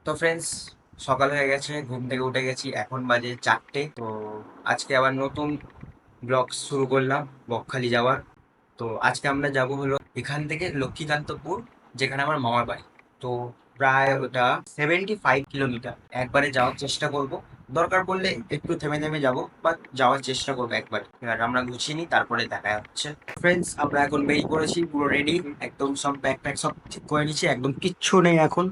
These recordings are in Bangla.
তো ফ্রেন্ডস, সকাল হয়ে গেছে, ঘুম থেকে উঠে গেছি, এখন বাজে 4টে। তো আজকে আবার নতুন ব্লগ শুরু করলাম বকখালি যাওয়ার। তো আজকে আমরা যাব হলো এখান থেকে লক্ষ্মীকান্তপুর, যেখানে আমার মামার বাড়ি। তো প্রায় ওটা 75 কিলোমিটার। একবারে যাওয়ার চেষ্টা করব, দরকার পড়লে একটু থেমে থেমে যাব, বাট যাওয়ার চেষ্টা করবো একবার। এবার আমরা গুছিয়ে নিই, তারপরে দেখা হচ্ছে। ফ্রেন্ডস, আমরা এখন বেরিয়ে পড়েছি, পুরো রেডি, একদম সব ব্যাগ প্যাক সব ঠিক করে নিচ্ছি, একদম কিচ্ছু নেই এখন,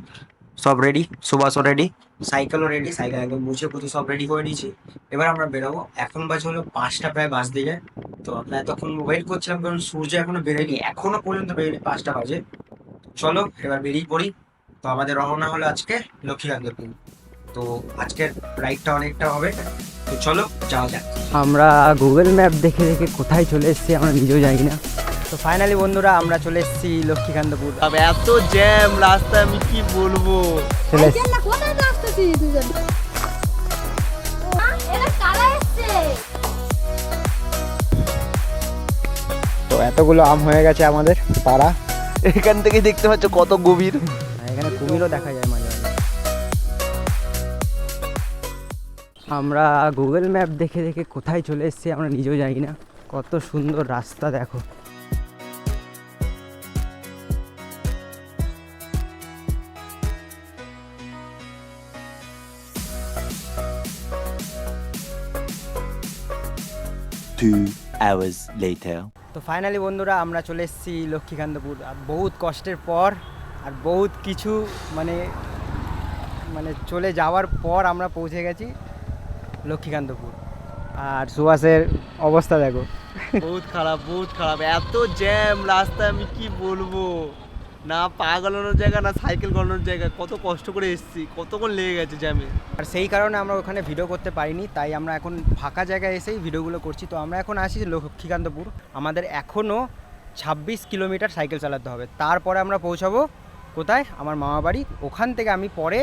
সব রেডি। সুবাসও রেডি, সাইকেলও রেডি, সাইকেল একদম মুছে পুছে সব রেডি করে নিয়েছি। এবার আমরা বেরোবো। এখন বাজে হলো 5টা, প্রায় বাজতে যায়। তো আমরা এতক্ষণ ওয়েট করছিলাম, কারণ সূর্য এখনো বেরোয়নি, এখনো পর্যন্ত বেরোয়নি, 5টা বাজে। চলো এবার বেরিয়ে পড়ি। তো আমাদের রওনা হলো আজকে লক্ষ্মীকান্তপুর। তো আজকের রাইডটা অনেকটা হবে, তো চলো যাওয়া যাক। আমরা গুগল ম্যাপ দেখে দেখে কোথায় চলে এসেছি আমরা নিজেও জানি না। তো ফাইনালি বন্ধুরা, আমরা চলে এসেছি লক্ষ্মীকান্তপুর। এত জ্যাম রাস্তায়, আমি কি বলবো। চলে এসেছি। কোথায় আসতেছি দুজন? এরা কারা এসছে? তো এতগুলো আম হয়ে গেছে আমাদের পাড়া। এখান থেকে দেখতে পাচ্ছ কত গভীর। এখানে কুমিরও দেখা যায় মাঝে মাঝে। আমরা গুগল ম্যাপ দেখে দেখে কোথায় চলে এসেছি আমরা নিজেও জানি না। কত সুন্দর রাস্তা দেখো। Two hours later. তো ফাইনালি বন্ধুরা, আমরা চলে এসেছি লক্ষ্মীকান্তপুর। আর বহুত কষ্টের পর, আর বহুত কিছু মানে মানে চলে যাওয়ার পর আমরা পৌঁছে গেছি লক্ষ্মীকান্তপুর। আর সুভাষের অবস্থা দেখো। বহুত খারাপ, বহুত খারাপ, এত জ্যাম রাস্তায়, আমি কি বলবো। না পা গলানোর জায়গা, না সাইকেল গলানোর জায়গা। কত কষ্ট করে এসেছি, কতক্ষণ লেগে গেছে জ্যামে। আর সেই কারণে আমরা ওখানে ভিডিও করতে পারিনি, তাই আমরা এখন ফাঁকা জায়গায় এসেই ভিডিওগুলো করছি। তো আমরা এখন আসি লক্ষ্মীকান্তপুর। আমাদের এখনও 26 কিলোমিটার সাইকেল চালাতে হবে, তারপরে আমরা পৌঁছাবো কোথায়? আমার মামা বাড়ি। ওখান থেকে আমি পরে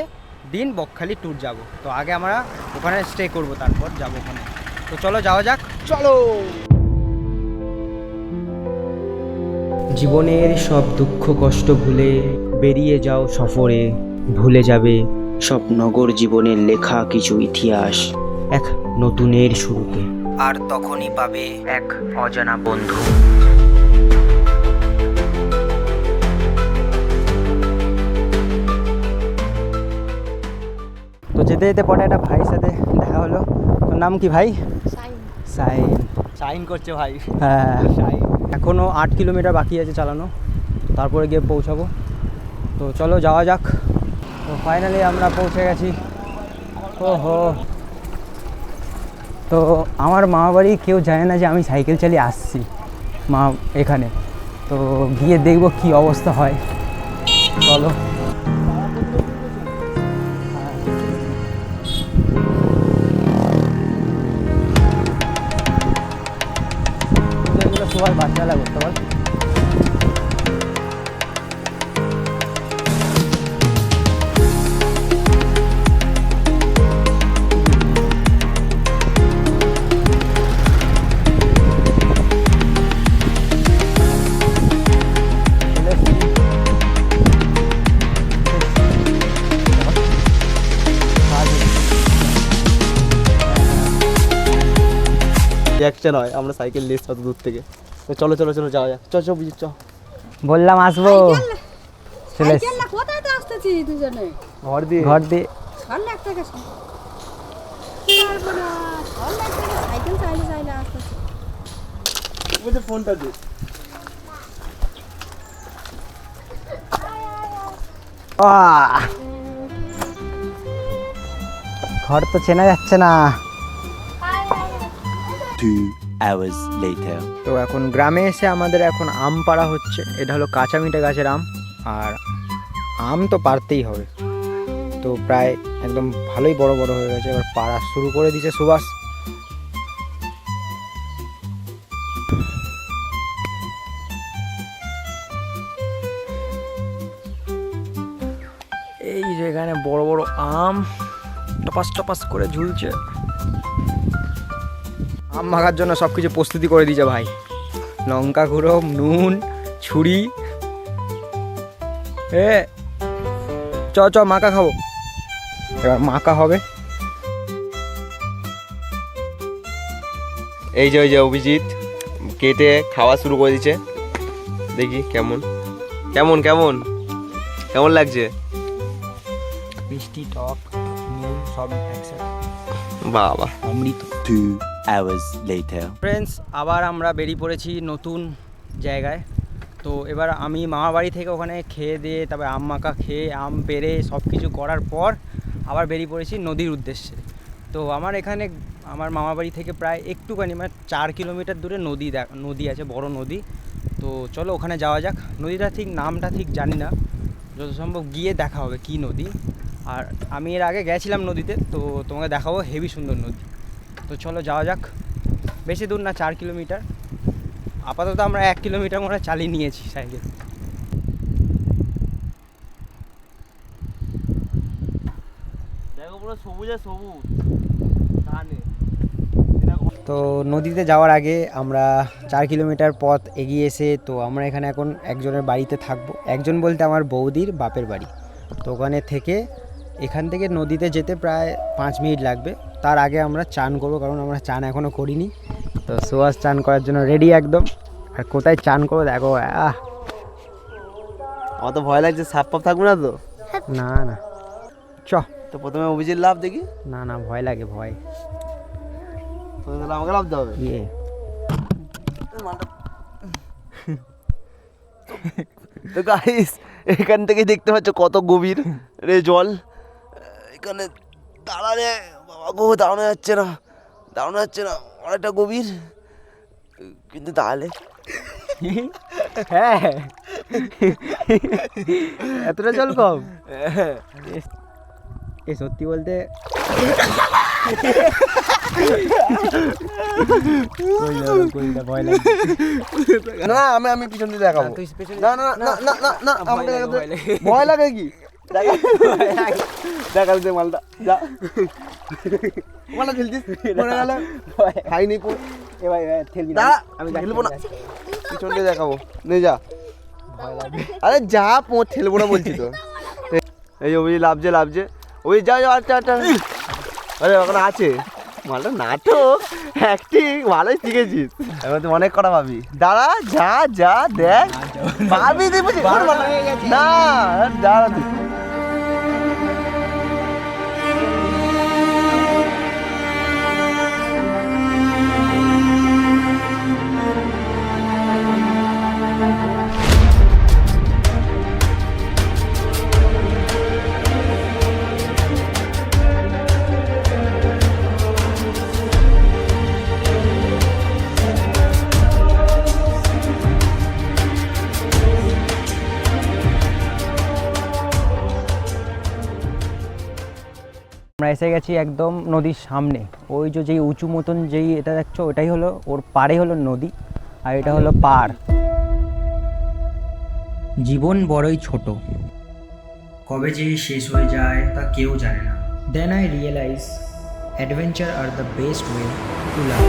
দিন বকখালি ট্যুর যাব। তো আগে আমরা ওখানে স্টে করব, তারপর যাব ওখানে। তো চলো যাওয়া যাক, চলো। জীবনের সব দুঃখ কষ্ট ভুলে বেরিয়ে যাও সফরে, ভুলে যাবে সব নগর জীবনের লেখা কিছু ইতিহাস এক নতুনের শুরুতে। আর তখনই পাবে এক অজানা বন্ধু। তো যেতে যেতে পরে একটা ভাইয়ের সাথে দেখা হলো। তোর নাম কি ভাই? সাইন। শাইন করছে ভাই। হ্যাঁ, শাইন। এখনও 8 কিলোমিটার বাকি আছে চালানো, তারপরে গিয়ে পৌঁছাবো। তো চলো যাওয়া যাক। তো ফাইনালি আমরা পৌঁছে গেছি। ওহো, তো আমার মামা বাড়ি কেউ জানে না যে আমি সাইকেল চালিয়ে আসছি মা এখানে। তো গিয়ে দেখবো কি অবস্থা হয়, চলো। সবার বাচ্চা করতে পার। রিয়াকশন হয়, আমরা সাইকেল নিয়ে এসছি অত দূর থেকে। তো চলো চলো চলো যাওয়া যাক, চল চল বুঝি চ। বললাম আসবো, চলে এসছি। সাইকেল না কোথায় তো আসতেছি দুজনে? ঘর দিয়ে ঘর দিয়ে সল্লাক থেকে পারবো না, সল্লাক থেকে সাইকেল চাইলে চাইলে আসতেছি। বলছে ফোনটা দে। ঘর তো চেনা যাচ্ছে না। Two hours later. তো এখন গ্রামে এসে আমাদের এখন আম পাড়া হচ্ছে। এটা হলো কাঁচা মিঠে গাছের আম, আর আম তো পাড়তেই হবে। তো প্রায় একদম ভালোই বড় বড় হয়ে গেছে, এবার পাড়া শুরু করে দিয়েছে সুভাষ। এই যেখানে বড় বড় আম টপাস টপাস করে ঝুলছে। আম মাখার জন্য সব কিছু প্রস্তুতি করে দিয়েছে ভাই। লঙ্কা গুঁড়ো, নুন, ছুরি। এ চ চ মাখা খাবো। এবার মাখা হবে। এই যে ওই যে অভিজিৎ কেটে খাওয়া শুরু করে দিচ্ছে, দেখি কেমন কেমন কেমন কেমন লাগছে। মিষ্টি টক নুন সব একসাথে, বাবা অমৃত। 2 hours later. ফ্রেন্ডস, আবার আমরা বেরিয়ে পড়েছি নতুন জায়গায়। তো এবার আমি মামা বাড়ি থেকে ওখানে খেয়ে দিয়ে তারপরে আম মাখা খেয়ে আম পেড়ে সব কিছু করার পর আবার বেরিয়ে পড়েছি নদীর উদ্দেশ্যে। তো আমার এখানে আমার মামা বাড়ি থেকে প্রায় একটুখানি মানে 4 কিলোমিটার দূরে নদী আছে, বড় নদী। তো চলো ওখানে যাওয়া যাক। নদীটা ঠিক নামটা ঠিক জানি না, যত সম্ভব গিয়ে দেখা হবে কী নদী। আর আমি এর আগে গেছিলাম নদীতে, তো তোমাকে দেখাবো, হেভি সুন্দর নদী। তো চলো যাওয়া যাক। বেশি দূর না, 4 কিলোমিটার। আপাতত আমরা 1 কিলোমিটার মতো চালিয়ে নিয়েছি সাইকেল। দেখো পুরো সবুজে সবুজ ধানে। তো নদীতে যাওয়ার আগে আমরা 4 কিলোমিটার পথ এগিয়ে এসে তো আমরা এখানে এখন একজনের বাড়িতে থাকবো। একজন বলতে আমার বৌদির বাপের বাড়ি। তো ওখানে থেকে এখান থেকে নদীতে যেতে প্রায় 5 মিনিট লাগবে। তার আগে আমরা চান করবো, কারণ আমরা চান এখনও করিনি। তো সুহাস চান করার জন্য রেডি একদম। আর কোথায় চান করবো দেখো, আমার তো ভয় লাগছে, সাপ পাপ থাকবে না তো? না না, চ। তো প্রথমে অভিজিৎ লাভ দেখি। না না, ভয় লাগে, ভয়। তাহলে আমাকে লাভতে হবে। ইয়ে তো গাইস, এখান থেকে দেখতে পাচ্ছ কত গভীর রে জল। এখানে দাঁড়ালে বাবা গো দাঁড়ানো যাচ্ছে না, দাঁড়ানো যাচ্ছে না, অনেকটা গভীর। কিন্তু তাহলে হ্যাঁ, এতটা জল কম। এ সত্যি বলতে ভয় লাগে। না, আমি পিছন দিয়ে দেখাবো। তুই পেছনে- না না না না না না, আমাকে দেখাতে ভয় লাগে কি? দেখা দে মালটা, যা মালটা খেলছিস, মরে গেল খাইনি পুরো। এ ভাই ঠেলবি না, দাঁড়া, আমি ঠেলবো না, পিছন দিয়ে দেখাবো, নে যা। আরে যা, ঠেলবো না বলছি তো। এই যে ওই লাভছে ওই যা যা, আচ্ছা আচ্ছা। আরে ওখানে আছে মালটা, নাটক অ্যাক্টিং ভালোই শিখেছিস, এবার তুই অনেক কটা পাবি। দাঁড়া, যা যা দেখ, পাবি তুই, বুঝি না, দাঁড়া তুই। আমরা এসে গেছি একদম নদীর সামনে। ওই যে যেই উঁচু মতন যেই এটা দেখছো, ওটাই হলো ওর পাড়ে হলো নদী, আর এটা হলো পাড়। জীবন বড়ই ছোট, কবে যে শেষ হয়ে যায় তা কেউ জানে না। Then I realize adventure are the best way to love.